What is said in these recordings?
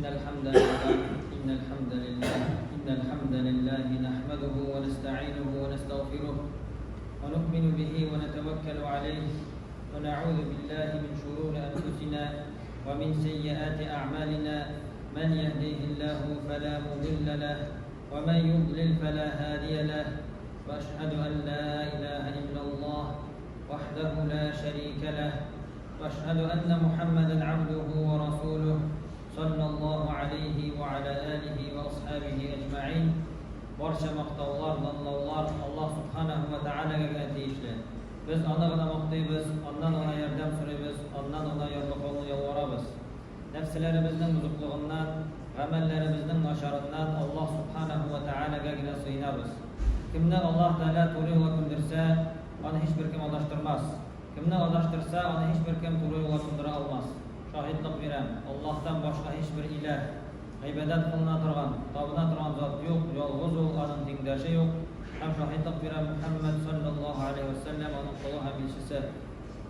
إن الحمد لله نحمده ونستعينه ونستغفره ونؤمن به ونتوكل عليه ونعوذ بالله من شرور أنفسنا ومن سيئات أعمالنا من يهديه الله فلا مضل له ومن يضلل فلا هادي له وأشهد أن لا إله إلا الله وحده لا شريك له وأشهد أن محمدا عبده ورسوله صلى الله عليه وعلى آله وأصحابه أجمعين. Barcha maqtovlar, danlovlar Alloh subhanahu va taolaga tegishli. Biz Allohdan maqtaymiz, ondan ona yordam so'raymiz, ondan ona yordamini yolvoramiz. Nafslarimizning buzuqligidan, amallarimizning nosharidan Alloh subhanahu va taolagagina sığınarız. Kimni Alloh taolo to'g'ri yo'lga ko'ndirsa, uni hech bir kim adashtirmas. Kimni adashtirsa, uni hech bir kim to'g'ri yo'lga ko'ndira olmas. Şahidlik veren, Allah'tan başka hiçbir ilah, ibadet kılına turgan, tabına turgan zat yok, yalğız ol, onun dingdaşı yok. Hem şahidlik veren Muhammed sallallahu aleyhi ve sellem onun kulu hem ilçisi.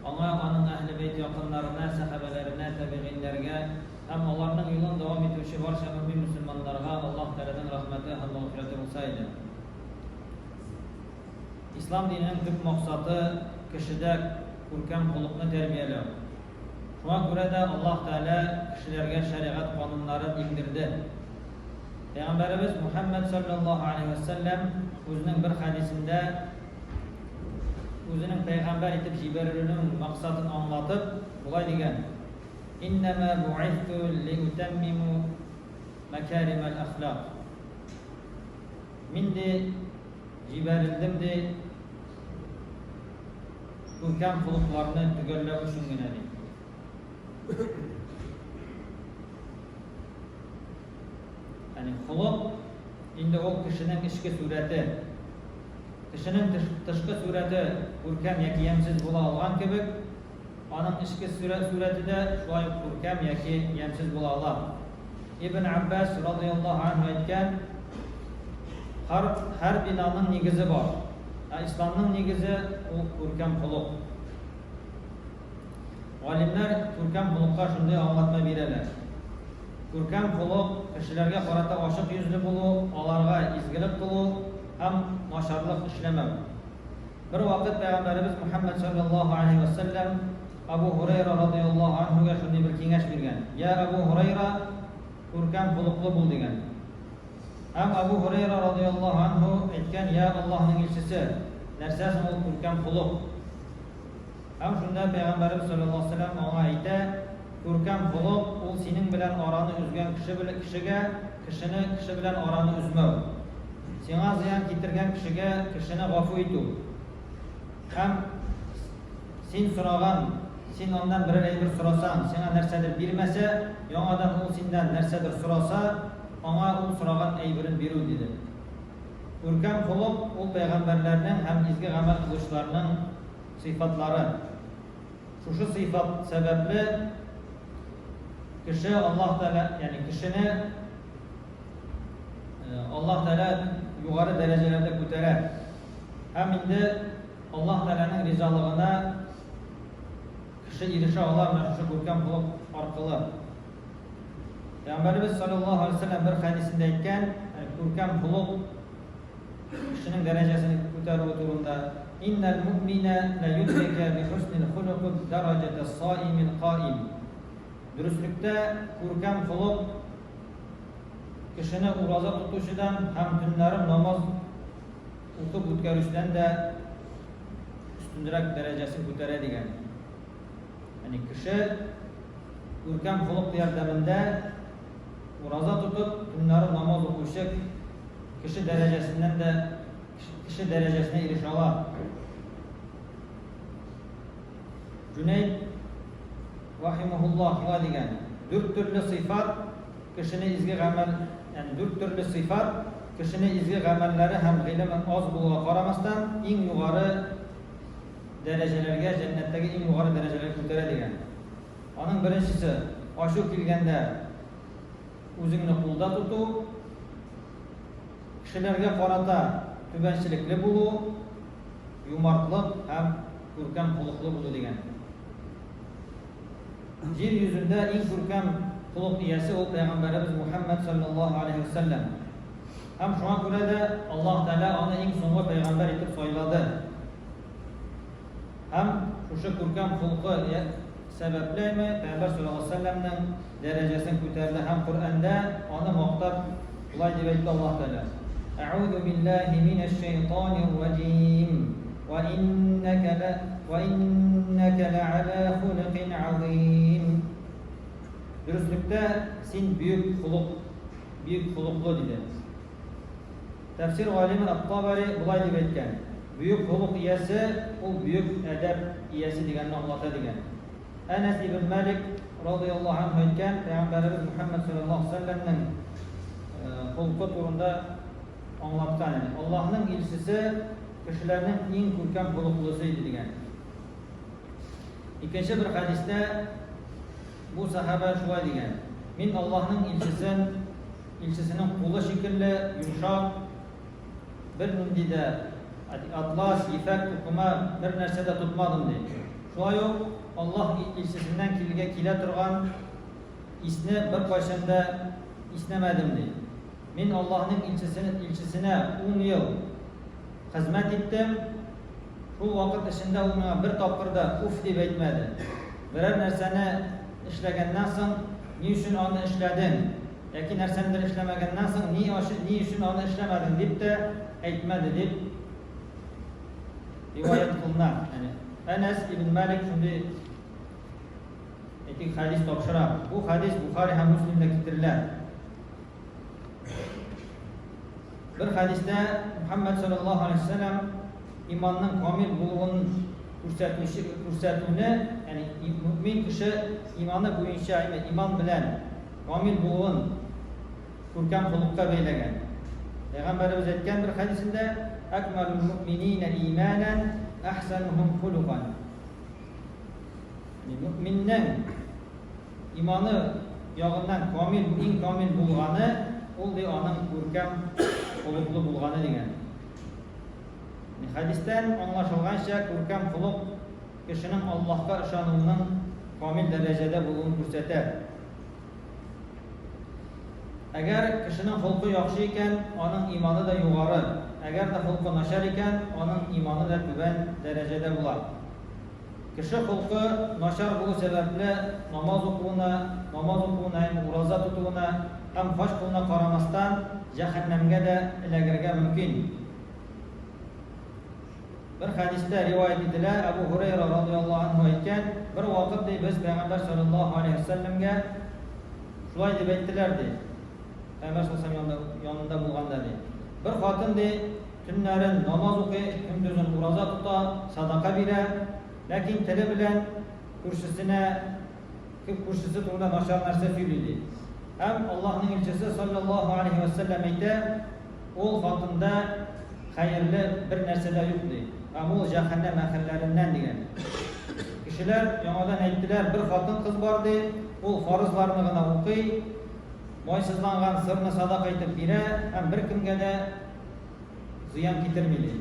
Ona, onun ehl-i beyt yakınlarına, sahabelerine, tabi'inlerine, hem onların yolun devam etmişi barcha mümin Müslümanlarga Allah Teala'dan rahmeti hem mağfireti olsaydı. İslam dininin tüm maksadı kişide kurkan kulukunu terbiyeliyor. Şuna göre de Allah Teala kişilerge şeriat kanunları indirdi. Peygamberimiz Muhammed sallallahu aleyhi ve sellem özünün bir hadisinde özünün peygamber etip jiberilinin maksadını anlatıp bulay degen: İnnemâ bu'ithtu li'utemmimu mekârimel ahlak. Min de jiberildim de görkem kuluklarını tügellep üçün günedi. Yani huluk indi o kişinin içki sureti, kişinin dışkı sureti görkem yaki yemsiz bula algan gibi, onun içki sureti de şuay görkem yaki yemsiz bula alar. İbn Abbas radıyallahu anh etken, her binanın negizi var. İslam'ın negizi o görkem huluk. Alimler görkem hulukka şunday anlatma bererler. Görkem huluk kişilerge karata aşık yüzlü bulu, alarga izgilik kılı, hem naşarlık işlemem. Bir vakit Peygamberimiz Muhammed sallallahu aleyhi ve sellem Abu Hureyre radıyallahu anhu'ya şunday bir kengeş bergen. Ya Abu Hureyre görkem huluklu bul degen. Hem Abu Hureyre radıyallahu anhu etken, ya Allah'ın elçisi, nersesin o görkem huluk? Hem şunda Peygamberimiz sallallahu aleyhi ve sellem ona ayta, görkem huluk ol senin bilen aranı üzgen kişi bilen aranı üzmev. Sana ziyan getirgen kişine gafu etu. Hem sen soragan, sen ondan bir sorasan, sana nersedir bilmese, yanadan ol senden nersedir sorasa, ona o soragan eybirin biru dedi. Görkem huluk ol peygamberlerinin hem izgi amel kılışlarının sıfatları. Şu sıfat sebeple kişi Allah Teala, yani kişini Allah Teala yukarı derecelerde götürer. Hem indi Allah Teala'nın rizalığına kişi erişe alar şu görkem huluk arkalı. Peygamberimiz sallallahu aleyhi ve sellem bir hadisinde etken, görkem huluk kişinin derecesini götürür oturunda. İnnel mu'mine le yudrike bi husnil huluk derecete saimil qaim. Dürüstlükte görkem huluk kişini uraza tutuşudan hem tünlerin namaz okup ötkürüşten de üstündürek derecesi götüre degen. Yani kişi görkem huluk yardımında uraza tutup tünlerin namaz okuşu kişi derecesinden de kişi derecesine erişalar. Cüneyd rahimahullah şuna degen, dört türlü sıfat kişinin izgi amel, yani dört türlü sıfat kişinin izgi amelleri hem ilmin az buluğa karamasdan en yukarı derecelerge, cennetteki en yukarı derecelerge götüre degen. Onun birincisi, aşık kilgende özünü kulda tutup, kişilerge karata tübençilikli bulu, yumartlık hem görkem huluklu bulu degen. Yer yüzünde en görkem xuluq iyasi ol Peygamberimiz Muhammed sallallahu aleyhi ve sellem. Hem şuna göre de Allah Teala onu en so'nggi peygamber etip sayladı. Hem şu ko'rkam xulqi sebeplemi Peygamber sallallahu aleyhi ve sellem'nin derecesini ko'tardi. Hem Kur'an'da onu maqtab bulay deb aytdi Allah Teala. A'udhu billahi mineşşeytanirracim. Ve inneke la'ala khuluqin azim. Dürüstlükte sen büyük xuluqlu dedi. Tefsir alimi At-Tabari bulay deb aytgan. Büyük xuluq iyasi o büyük edep iyasi deganni anlatadi degan. Anas ibn Malik radhiyallohu anhu aytgan, Peygamberimiz Muhammed sallallahu aleyhi ve sellem'nin xulqi turunda anlatgan. Yani Allah'ın elchisi kishilarning eng ko'rkam xuluqlisi edi degan. İkinci bir hadiste bu sahabe şöyle degan. Men Allah'ın elchisinin qo'li shekilli yumshoq bir nindida atlas, ipak, to'qima bir narsada tutmadim deydi. Şulay yo'q, Allah elchisinden kela turgan isni bir qachonda isnamadim deydi. Men Allah'ın elchisine 10 yil xizmat etdim. Şu vaqt ichida u menga bir topqirda uf deb aytmadi. Biror narsani ishlagandan so'ng ni uchun onu ishlading yoki narsanidir ishlamagandan so'ng ni uchun onu ishlamading deb de aytmadi deb rivoyat qilinadi. Yani Anas ibn Malik shunday aytgan hadis topshiradi. Bu hadis Buxoriy ham Muslimda keltiriladi. Bir hadisda Muhammed sallallahu aleyhi ve sellem imanning komil bo'lganini ko'rsatuvni, ya'ni mu'min kishi imoni bo'yicha iman bilan komil bo'lgan ko'rkam xuluqqa beylagan. Peygamberimiz aytgan bir hadisinde akmalul mu'minina imanan ahsanuhum xuluqan. Mu'minning imoni yog'idan eng komil bo'lgani ol de onun ko'rkam xuluqli bo'lgani degan. Hadisdan anlaşılgancha ko'rkam xuluq kishining Allohga ishonuvining komil darajada bo'lganini ko'rsatadi. Agar kishining xulqi yaxshi ekan, onun imoni da yuqori. Agar da xulqi nachar ekan, onun imoni da tuban darajada bo'ladi. Kishi xulqi nachar bo'lishi sababli namoz o'quvini, ro'za tutuvini ham fosh qiluna qaramasdan jahannamga da ilagirga mumkin. Bir hadisda rivoyat edilar, Abu Hurayra radhiyallohu anhu aytgan, bir vaqtda biz Peygamber sallallohu alayhi vasallamga shulay deb aytdilar-di. Peygamber sallallohu alayhi vasallam yonida bo'lganda de. Bir xotin de tunlarin namoz o'qiy, kunduzin ro'za tuta, sadaqa berar, lekin tili bilan kurshisi turida nachar narsa so'zlaydi. Hem Allah'ın elchisi sallallahu aleyhi ve sellem aytdi, o xotinda xayrli bir narsada yo'q deydi. Ama o jahannam ahllaridan degan. Kishilar yo'g'adan aytdilar, bir xotin qiz bor deydi, u farzlarni g'ina o'qiy, mo'ysizlangan sirni sadaqa etib berar, ham bir kimga da ziyon keltirmaydi.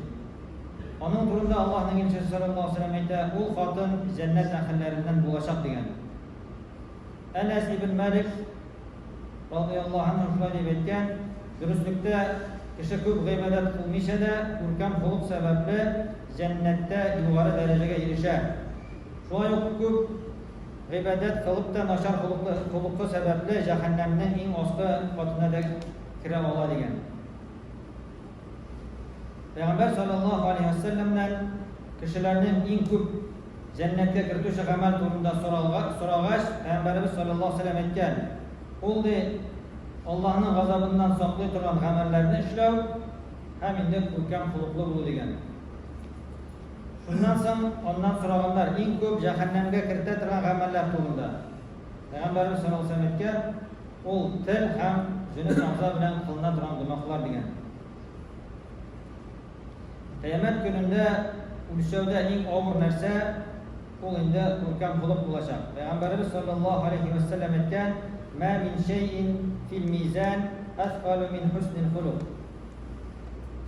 Onun turunda Allah'ın elchisi sallallahu aleyhi ve sellem aytdi, o xotin jannat ahllaridan bo'lacaq degan. Anas ibn Malik radhiyallohu anhu shunday deb aytgan, durustlikda kishi ko'p g'iybat qilmasa-da, ko'rkam xuluq sababli jannatda yuqori darajaga erishadi. Shunday ko'p g'iybat qilib da nachar xuluqi sababli jahannamning eng osti qatida kira oladigan. Peygamber sallallahu aleyhi ve sellem'den kishilarning eng ko'p jannatga kiritish amal turida so'rag'ach, Peygamberimiz sallallahu aleyhi ve sellem aytgan, ol de Allah'ın gazabından saqlay turgan amallarni ishlav ham endi ko'rkam xuluqli bo'l degan. Shundan so'ng ondan so'raganlar eng ko'p jahannamga kirita turgan amallar turida. Peygamberimiz sallallohu alayhi vasallam aytgan, ol til ham zina a'zo bilan qilina turgan gunohlar degan. Qiyomat kunida o'lchovda eng og'ir narsa u endi ko'rkam xuluq bo'lacak. Peygamberimiz sallallohu alayhi vasallam aytgan, "Ma min shay'in fil mizan athqalu min husnil xuluq."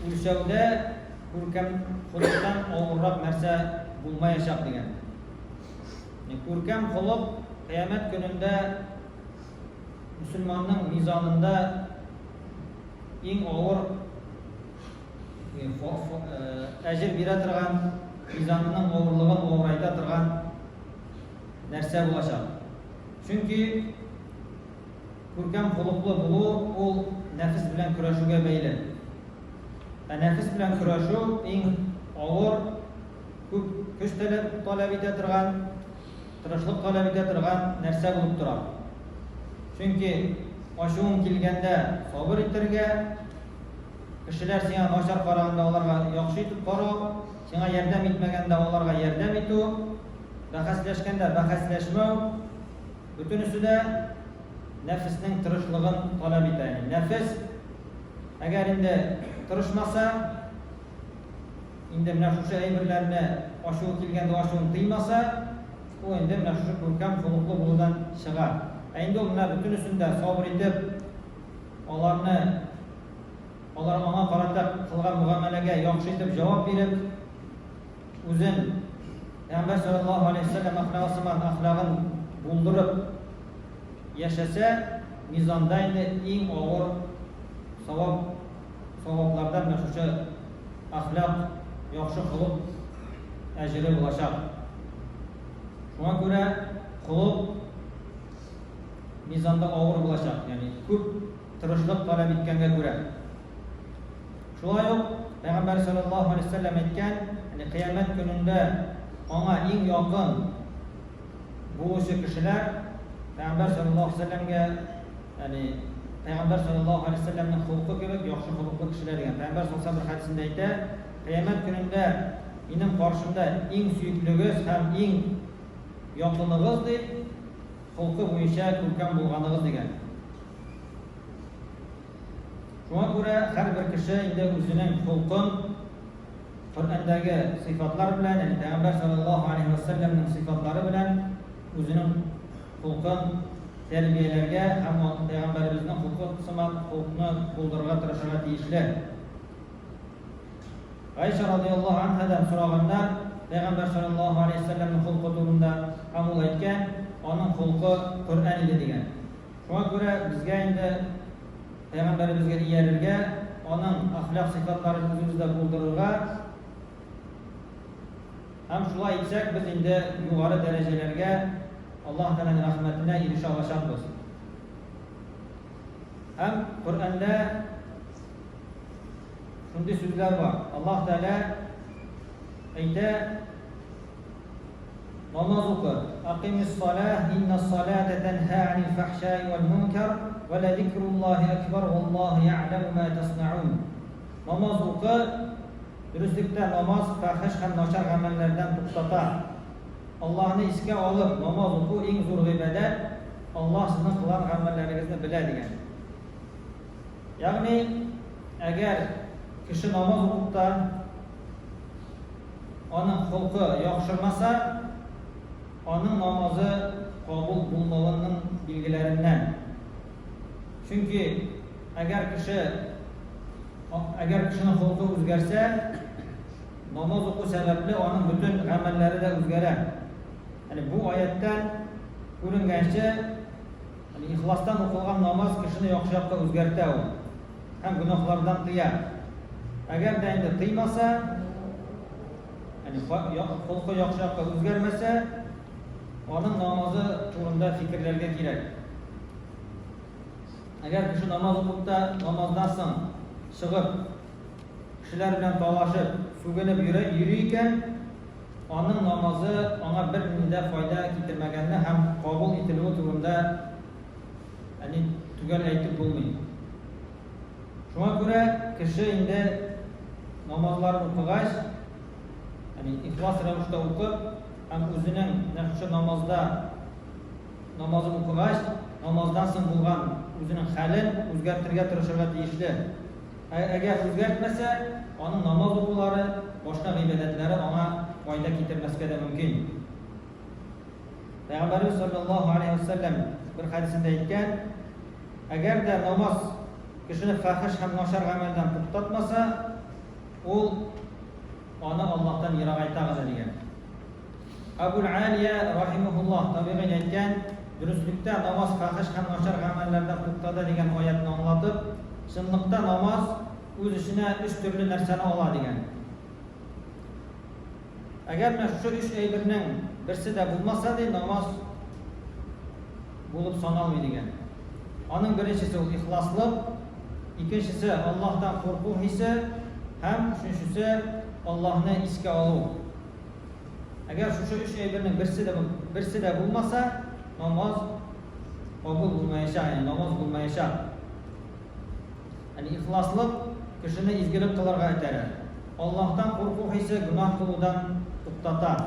O'lchovda ko'rkam xuluqdan og'irroq narsa bo'lmayacak degan. Ko'rkam xuluq qiyomat kunida musulmonning mizonida eng og'ir ajr bera turgan, mizonining og'irligini o'g'rayta turgan narsa bo'lacak. Chunki ko'rkam xuluqli bo'lu ul nafs bilan kurashuvga bog'liq. Nafs bilan kurashuv eng og'ir, ko'p kuch talab eta turgan, tirishlik talab eta turgan narsa bo'lib turadi. Chunki oshun kelganda sabr etirga, kishilar senga noshar qaraganda ularga yaxshi etib qaro, senga yordam etmaganda ularga yordam etu, bahaslashganda bahaslashmau, butun ustida nafsning tirishligini talab etadi. Nafs agar endi tirishmasa, endi mana shu aybirlarni oshun kelganda oshun tiymasa, u endi mana shu ko'rkam xuluqli bo'lgan chiqar. Endi ular butun ustida sabr etib, ular ona qarata qilgan muomalaga yaxshi etib javob berib, o'zin Payg'ambar sollallohu alayhi vasallam axloqini buldirib yashasa, mizonda endi eng og'ir savoblardan mana shu axloq, yaxshi xuluq ajri bo'lacak. Shunga ko'ra xuluq mizonda og'ir bo'lacak, ya'ni ko'p tirishlik talab etganga ko'ra. Shunday Payg'ambar sollallohu alayhi vasallam aytgan, ya'ni qiyomat kunida ona eng yaqin bo'luvchi kishilar Payg'ambar sollallohu alayhi vasallamga, ya'ni Payg'ambar sollallohu alayhi vasallamning xulqi kebek yaxshi xulqli kishilar degan. Payg'ambar sollallohu alayhi vasallam hadisida aytadi, qiyomat kunida mening qarshimda eng suyukligiz ham eng yoqinligiz deb xulqi bo'yicha ko'rkam bo'lganingiz degan. Shunga ko'ra har bir kishi endi o'zining xulqin Qur'ondagi sifatlar bilan, ya'ni Payg'ambar sollallohu alayhi vasallamning sifatlari bilan o'zining xulqin tarbiyalarga hamma Payg'ambarimizning xulqini buldirishga tirishishga tegishli. Aysha radhiyallohu anhadan so'raganlar, Payg'ambar sollallohu alayhi vasallamning xulqi to'g'risida hamul aytgan, onun xulqi Qur'on edi degan. Shunga ko'ra bizga endi Payg'ambarimizga iyalirga, onun axloq sifatlarini o'zimizda buldirishga ham shulay aytsak, biz endi yuqori darajalarga Alloh taolaning rahmatine erisha olamiz. Ham Qur'onda shunday so'zlar bor. Alloh taolo aytadi: namoz o'qi, aqimis solah, innas solata tanha 'anil fahsha'i wal munkar va la zikrullohi akbar vallohu ya'lamu ma tasna'un. Namoz o'qi, durustlikda namoz fahish ham nochar amallardan to'xtatadi. Allohni esga olib namoz o'qu eng zo'r ibodat. Alloh sizning qilgan amallaringizni biladi degan. Ya'ni agar kishi namoz o'qibda onun xulqi yaxshimasa, onun namozi qabul bo'lmaganining belgilaridan. Chunki agar kishining xulqi o'zgarsa, namoz o'qu sababli onun butun amallari da o'zgaradi. Yani bu oyatdan ko'ringancha, yani ixlosdan o'qilgan namoz kishini yaxshi yoqqa o'zgartiradi. Ham gunohlardan tiyadi. Agar da endi tiymasa, yani xulqi yaxshi yoqqa o'zgarmasa, onun namozi to'g'risida fikrlarga kerak. Agar kishi namoz o'qibda namozdan so'ng chiqib kishilar bilan talashib, so'ginib yuriykan, onun namozi ona bir minda foyda keltirmaganda ham qabul etiluvi to'g'risida yani tugal aytib bo'lmaydi. Shunga ko'ra kishi endi namozlarni o'qigach, yani ixlos ravishda o'qib, ham o'zining shu namozni o'qigach, namozdan so'ng bo'lgan o'zining halin o'zgartirishga tirishishga tegishli. Agar o'zgartmasa, onun namoz o'qulari, boshqa ibodatlari ona foyda keltirmasga mumkin. Payg'ambarimiz sollallohu alayhi vasallam bir hadisida aytgan, agarda namoz kishini fahish ham noshar amaldan to'xtatmasa, u ona Allohdan yiroq aytadi degan. Abu Aliya rahimahulloh tabiiy aytgan, dürüstlükte namaz fahish ham nochor amallardan to'xtadi degan oyatni anglatib, chinliqda namoz o'z ishine 3 turli narsani oladigan. Agar mana shu 3 aybirning birsida bo'lmasa-da namoz bo'lib sanalmaydigan. Onun birinchisi u ixloslik, ikkinchisi Allohdan qo'rquv hissi, ham uchinchisi Allohni esga oluv. Agar shu 3 aybirning birsida bo'lmasa, namoz qabul bo'lmaydi, ya'ni namoz bo'lmaydi. Yani ixloslik kishini izgilik qilarga itaradi. Allohdan qo'rquv hissi gunoh qiluvdan to'xtatadi.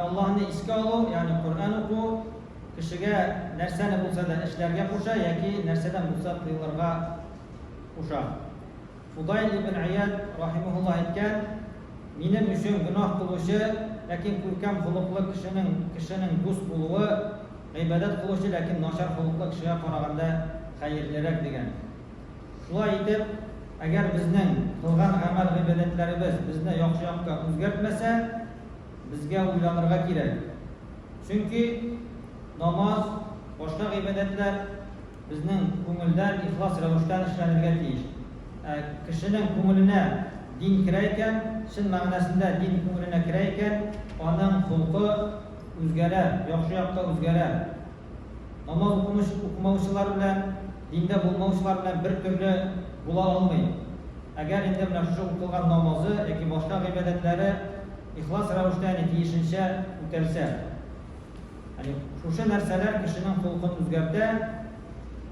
Allohni esga oluv, ya'ni Qur'on o'quv kishiga narsani bo'lsa-da ishlarga qo'sha yoki narsadan bo'lsa qillarga qo'sha. Fudayl ibn Iyad rahimahulloh aytgan, mening uchun gunoh qilishi, lekin ko'rkam xuluqli kishining do'st bo'luvi, ibodat qilishi lekin nochor xuluqli kishiga qaraganda xayrliroq degan. Shulay aytib, agar bizning qilgan amal ibodatlarimiz bizni yaxshi yoqqa o'zgartmasa, bizga o'ylanirga kerak. Chunki namoz, boshqa ibodatlar bizning ko'ngildan ixlos ravishdan ishlanirga tegish. Kishining ko'nglina din kiraykan, shin ma'nosida din ko'nglina kiraykan, onun xulqi o'zgarar, yaxshi yoqqa o'zgarar. Namoz o'qimuvchilar bilan, dinda bo'lmovchilar bilan bir turli bo'la olmaydi. Agar endi mana shu o'qilgan namozi yoki boshqa ibodatlari ixlos ravishdan tegishuncha o'talsa, yani şu narsalar kishining xulqini o'zgartiradi.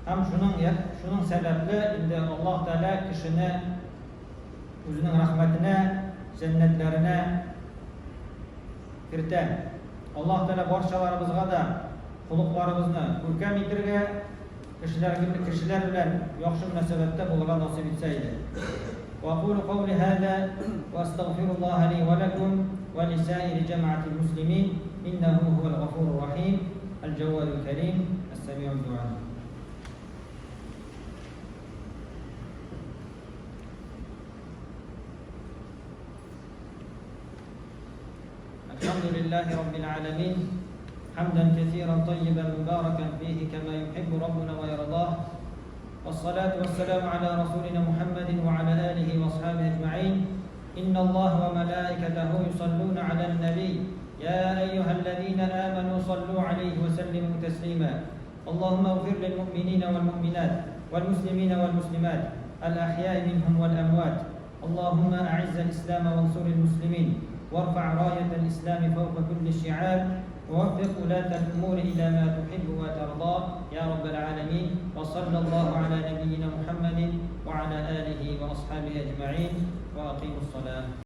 Ham shuning sababli endi Alloh taolo kishini o'zining rahmatini, jannatlarini kiritadi. Alloh taolo barchalarimizga da xulqlarimizni ko'rkam etirga, kishilar bilan yaxshi munosabatda bo'lishga nasib etsa edi. Wa aqulu qawli hada wa astaghfirulloha li wa lakum wa li sa'iri jama'atil muslimin innahu huwal ghafurur rahim al-jawwadul karim as-sami'ud du'a. الحمد لله رب العالمين حمدا كثيرا طيبا مباركا فيه كما يحب ربنا ويرضاه والصلاة والسلام على رسولنا محمد وعلى آله وأصحابه أجمعين إن الله وملائكته يصلون على النبي يا أيها الذين آمنوا صلوا عليه وسلموا تسليما اللهم اغفر للمؤمنين والمؤمنات والمسلمين والمسلمات الأحياء منهم والأموات اللهم أعز الإسلام وانصر المسلمين وارفع راية الإسلام فوق كل شعار ووفق ولاة الأمور إلى ما تحب وترضى يا رب العالمين وصلى الله على نبينا محمد وعلى آله وأصحابه أجمعين وأقيموا الصلاة.